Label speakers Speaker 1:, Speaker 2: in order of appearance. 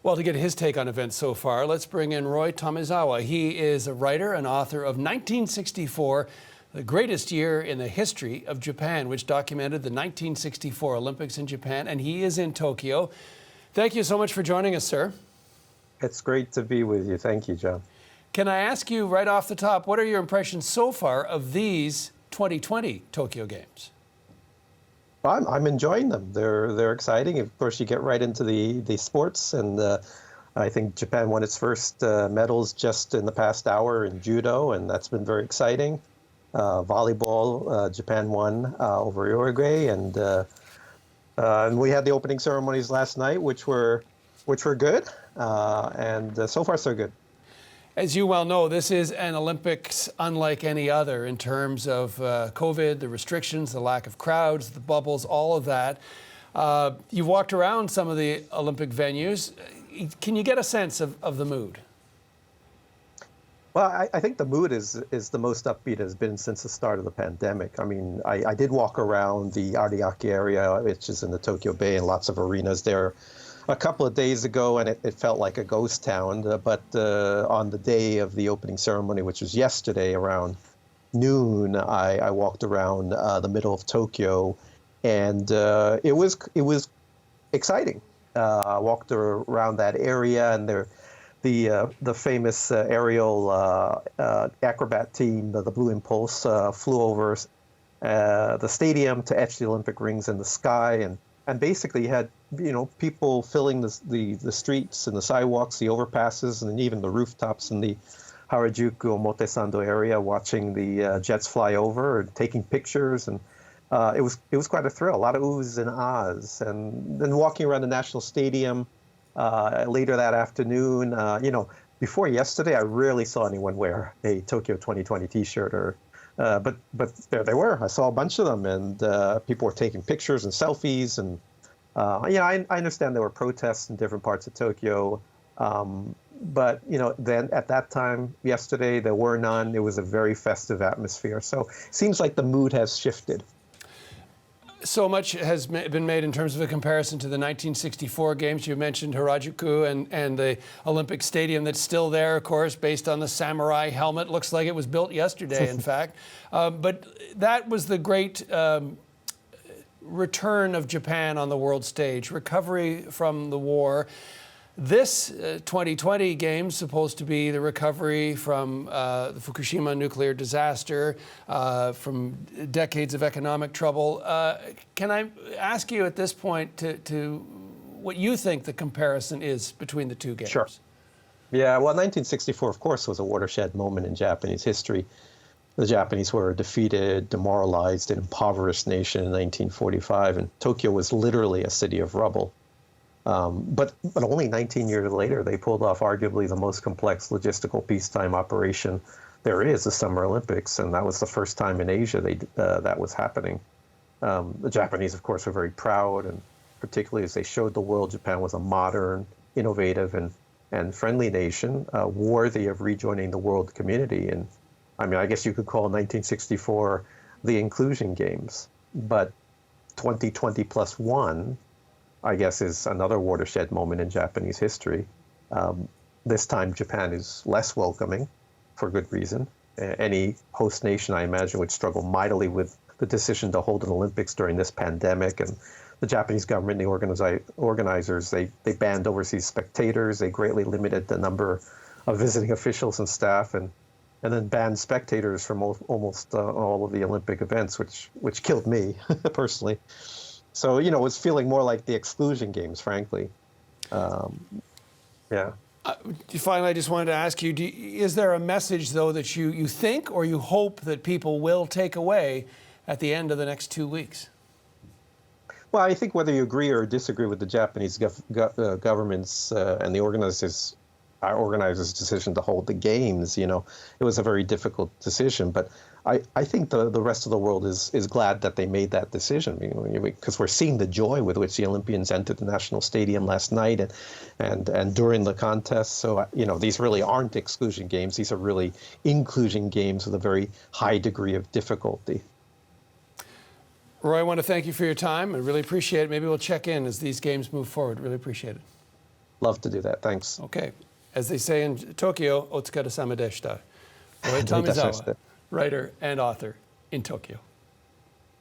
Speaker 1: Well, to get his take on events so far, let's bring in Roy Tomizawa. He is a writer and author of 1964, the greatest year in the history of Japan, which documented the 1964 Olympics in Japan, and he is in Tokyo. Thank you so much for joining us, sir.
Speaker 2: It's great to be with you. Thank you, John.
Speaker 1: Can I ask you right off the top, what are your impressions so far of these 2020 Tokyo Games?
Speaker 2: I'm enjoying them. They're exciting. Of course, you get right into the sports, and I think Japan won its first medals just in the past hour in judo, and that's been very exciting. Volleyball, Japan won over Uruguay, and we had the opening ceremonies last night, which were good, and so far so good.
Speaker 1: As you well know, this is an Olympics unlike any other in terms of COVID, the restrictions, the lack of crowds, the bubbles, all of that. You've walked around some of the Olympic venues. Can you get a sense of the mood?
Speaker 2: Well, I think the mood is the most upbeat it has been since the start of the pandemic. I mean, I did walk around the Ariake area, which is in the Tokyo Bay, and lots of arenas there a couple of days ago, and it felt like a ghost town. But on the day of the opening ceremony, which was yesterday around noon, I walked around the middle of Tokyo, and it was exciting. I walked around that area, and the famous aerial acrobat team, the Blue Impulse, flew over the stadium to etch the Olympic rings in the sky, and basically had people filling the streets and the sidewalks, the overpasses, and even the rooftops in the Harajuku Omotesando area, watching the jets fly over and taking pictures, and it was quite a thrill. A lot of oohs and ahs, and then walking around the National Stadium later that afternoon. Before yesterday, I rarely saw anyone wear a Tokyo2020 T-shirt, but there they were. I saw a bunch of them, and people were taking pictures and selfies, and I understand there were protests in different parts of Tokyo, but then at that time yesterday there were none. It was a very festive atmosphere, so it seems like the mood has shifted.
Speaker 1: So much has been made in terms of a comparison to the 1964 games. You mentioned Harajuku and the Olympic Stadium that's still there, of course, based on the samurai helmet. Looks like it was built yesterday, in fact. But that was the great return of Japan on the world stage, recovery from the war. This 2020 game's supposed to be the recovery from the Fukushima nuclear disaster, from decades of economic trouble. Can I ask you at this point to what you think the comparison is between the two games?
Speaker 2: Sure. Yeah, well, 1964, of course, was a watershed moment in Japanese history. The Japanese were a defeated, demoralized, and impoverished nation in 1945, and Tokyo was literally a city of rubble. But only 19 years later, they pulled off arguably the most complex logistical peacetime operation there is, the Summer Olympics, and that was the first time in Asia that was happening. The Japanese, of course, were very proud, and particularly as they showed the world Japan was a modern, innovative, and friendly nation, worthy of rejoining the world community. And I mean, I guess you could call 1964 the inclusion games, but 2020 plus one, I guess, is another watershed moment in Japanese history. This time, Japan is less welcoming, for good reason. Any host nation, I imagine, would struggle mightily with the decision to hold an Olympics during this pandemic. And the Japanese government, the organizers, they banned overseas spectators. They greatly limited the number of visiting officials and staff, and then banned spectators from almost all of the Olympic events, which killed me personally. So, it was feeling more like the exclusion games, frankly. Yeah.
Speaker 1: Finally, I just wanted to ask you, is there a message, though, that you think or you hope that people will take away at the end of the next 2 weeks?
Speaker 2: Well, I think whether you agree or disagree with the Japanese government's and the organizers' decision to hold the games, it was a very difficult decision. But I think the rest of the world is glad that they made that decision, because we're seeing the joy with which the Olympians entered the National Stadium last night and during the contest. So, these really aren't exclusion games. These are really inclusion games with a very high degree of difficulty.
Speaker 1: Roy, I want to thank you for your time. I really appreciate it. Maybe we'll check in as these games move forward. Really appreciate it.
Speaker 2: Love to do that. Thanks.
Speaker 1: Okay. As they say in Tokyo, otsukaresama deshita. Tomizawa, writer and author in Tokyo.